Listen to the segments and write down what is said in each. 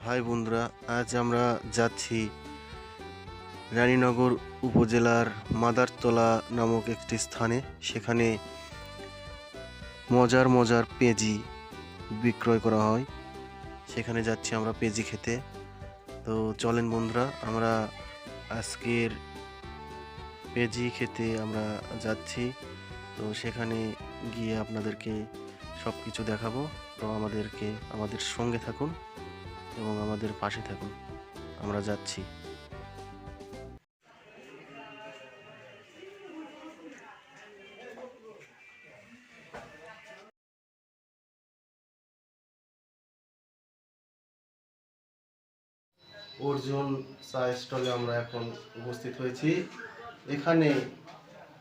High বন্ধুরা, আজ আমরা যাচ্ছি রানীনগর উপজেলার মাদারতলা নামক একটি স্থানে। সেখানে মজার মজার পেঁজি বিক্রয় করা হয়। সেখানে যাচ্ছি আমরা পেঁজি খেতে। তো চলেন বন্ধুরা, আমরা আজকের পেঁজি খেতে আমরা যাচ্ছি। তো সেখানে গিয়ে আপনাদেরকে সব কিছু দেখাবো। তো আমাদের সঙ্গে থাকুন এবং আমাদের পাশে থাকুন। আমরা যাচ্ছি। অর্জুন চা স্টলে আমরা এখন উপস্থিত হয়েছি। এখানে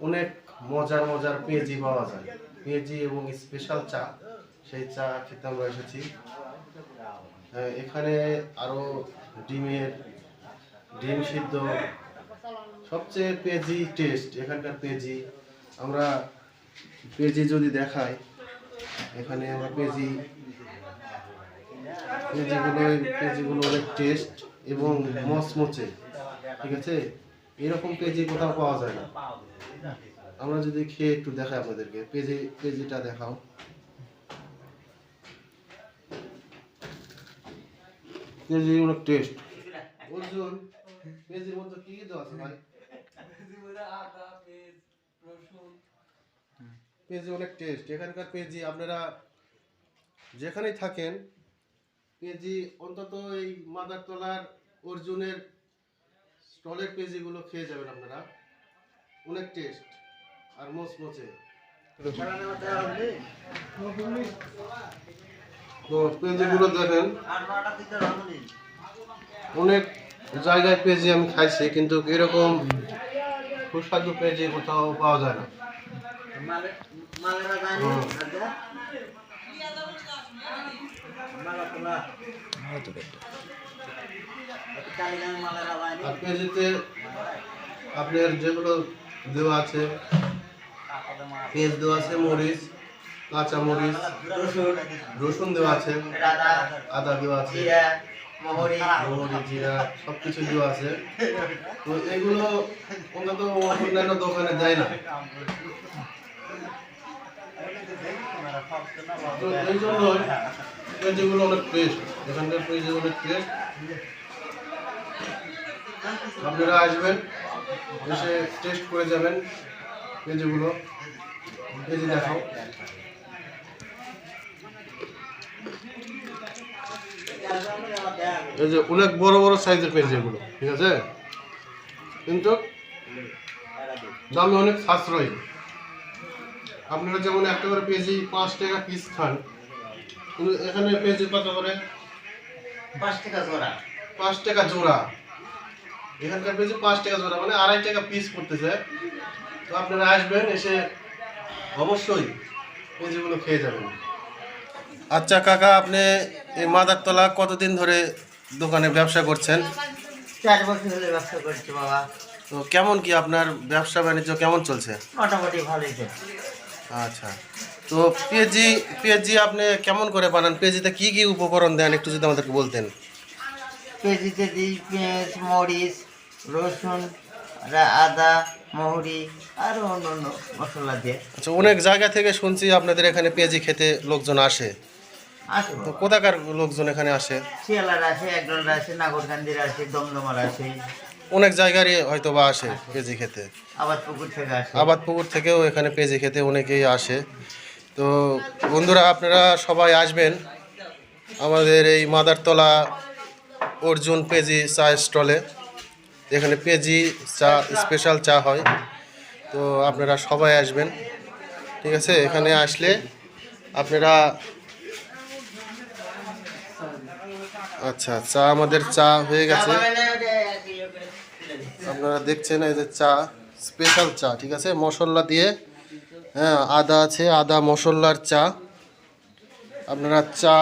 অনেক মজার মজার পেঁজি পাওয়া যায়, পেঁজি এবং স্পেশাল চা। সেই চা খেতে আমরা এসেছি। এখানে আরো ডিম সিদ্ধ, সবচেয়ে পেঁজি টেস্ট এখানকার পেঁজি। আমরা যদি দেখাই, এখানে আমরা পেঁজিগুলো অনেক টেস্ট এবং মচমচে, ঠিক আছে। এরকম পেঁজি কোথাও পাওয়া যায় না। আমরা যদি খেয়ে একটু দেখাই আপনাদেরকে, পেঁজিটা দেখাও। পেঁজি অনেক টেস্ট। অর্জুন, পেঁজির মধ্যে কি দেওয়া আছে ভাই? পেঁজি অনেক টেস্ট এখানকার পেঁজি। আপনারা যেখানেই থাকেন, পেঁজি অন্তত এই মাদারতলার অর্জুনের স্টলের পেঁজিগুলো খেয়ে যাবেন আপনারা। অনেক টেস্ট আর মচমচে। তো পেঁজিগুলো দেখেন, অনেক জায়গায় পেঁজি আমি খাইছি, কিন্তু এরকম সুস্বাদু পেঁজি কোথাও পাওয়া যায় না। আর পেঁজিতে আপনার যেগুলো দেওয়া আছে, পেঁয়াজ দেওয়া আছে, মরিচ, কাঁচা মরিচ, রসুন দেওয়া আছে, আদা দেওয়া আছে, মহরি, জিরা, সবকিছু দেওয়া আছে। তো এগুলো অন্তত অন্যান্য দোকানে দেয় না। তো এই জন্য পেঁয়াজগুলো অনেক টেস্ট, এখানকার পেঁয়াজ অনেক টেস্ট। আপনারা আসবেন, এসে টেস্ট করে যাবেন পেঁয়াজগুলো। পেঁয়াজি দেখাও। এই যে অনেক বড় বড় সাইজের পেঁয়াজি এগুলো, ঠিক আছে, কিন্তু দামে অনেক সাশ্রয়ী। আপনারা যেমন একটা করে পেঁয়াজি 5 টাকা পিস খান, কিন্তু এখানে পেঁয়াজি কত করে? 5 টাকা জোড়া। 5 টাকা জোড়া। এখানকার পেঁয়াজি 5 টাকা জোড়া, মানে 2.5 টাকা পিস পড়তেছে। তো আপনারা আসবেন, এসে অবশ্যই পেঁজিগুলো খেয়ে যাবেন। আচ্ছা কাকা, আপনি এই মাদারতলা কতদিন ধরে দোকানে ব্যবসা করছেন? 4 বছর ধরে ব্যবসা করছি বাবা। তো কেমন কি আপনার ব্যবসা বাণিজ্য কেমন চলছে? মোটামুটি ভালোই চলছে। আচ্ছা, তো পেঁজি আপনি কেমন করে বানান? পেঁজিতে কি কি উপকরণ দেন একটু যদি আমাদেরকে বলতেন। পেঁয়াজিতে দিই পেঁয়াজ, মরিচ, রসুন, আদা, মহরি আর অন্য অন্য মশলা দিয়ে। আচ্ছা, অনেক জায়গা থেকে শুনছি আপনাদের এখানে পেঁজি খেতে লোকজন আসে। আসে তো কোথাকার লোকজন এখানে আসে? শিয়ালার আসে, একডলরা আসে, নাগরকান্দির আসে, দমদমার আসে, অনেক জায়গারই হয়তো বা আসে পেঁজি খেতে। আবাদপুকুর থেকে আসে। আবাদপুকুর থেকেও এখানে পেঁজি খেতে অনেকেই আসে। তো বন্ধুরা, আপনারা সবাই আসবেন আমাদের এই মাদারতলা অর্জুন পেঁজি চা স্টলে। এখানে পেঁজি চা, স্পেশাল চা হয়। তো আপনারা সবাই আসবেন, ঠিক আছে। এখানে আসলে আপনারা, আচ্ছা, চা আমাদের চা হয়ে গেছে। আপনারা দেখছেন এই যে চা, স্পেশাল চা, ঠিক আছে, মশলা দিয়ে। হ্যাঁ, আদা আছে, আদা মশলার চা। আপনারা চা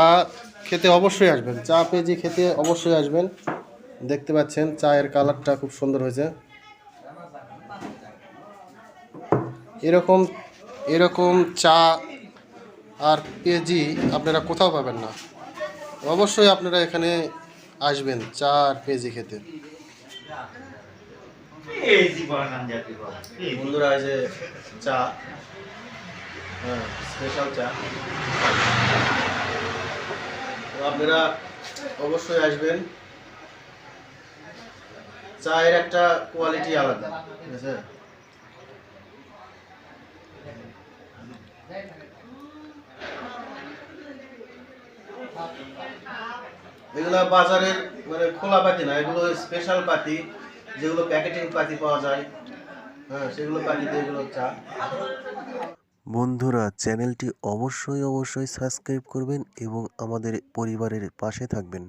খেতে অবশ্যই আসবেন, চা পেঁজি খেতে অবশ্যই আসবেন। দেখতে পাচ্ছেন চায়ের কালারটা খুব সুন্দর হয়েছে। এরকম এরকম চা আর পেঁজি আপনারা কোথাও পাবেন না। অবশ্যই আপনারা এখানে আসবেন চা আর পেঁয়াজি খেতে। এই জীবন জাতি বাবা বন্ধুরা এই যে চা, হ্যাঁ স্পেশাল চা, তো আপনারা অবশ্যই আসবেন। চায়ের একটা কোয়ালিটি আলাদা, ঠিক আছে? এগুলা বাজারের মানে খোলা পাতি না, এগুলো স্পেশাল পাতি, যেগুলো প্যাকেটিং পাতি পাওয়া যায়, হ্যাঁ সেগুলো পাতিতে এগুলো চা। বন্ধুরা চ্যানেলটি অবশ্যই সাবস্ক্রাইব করবেন এবং আমাদের পরিবারের পাশে থাকবেন।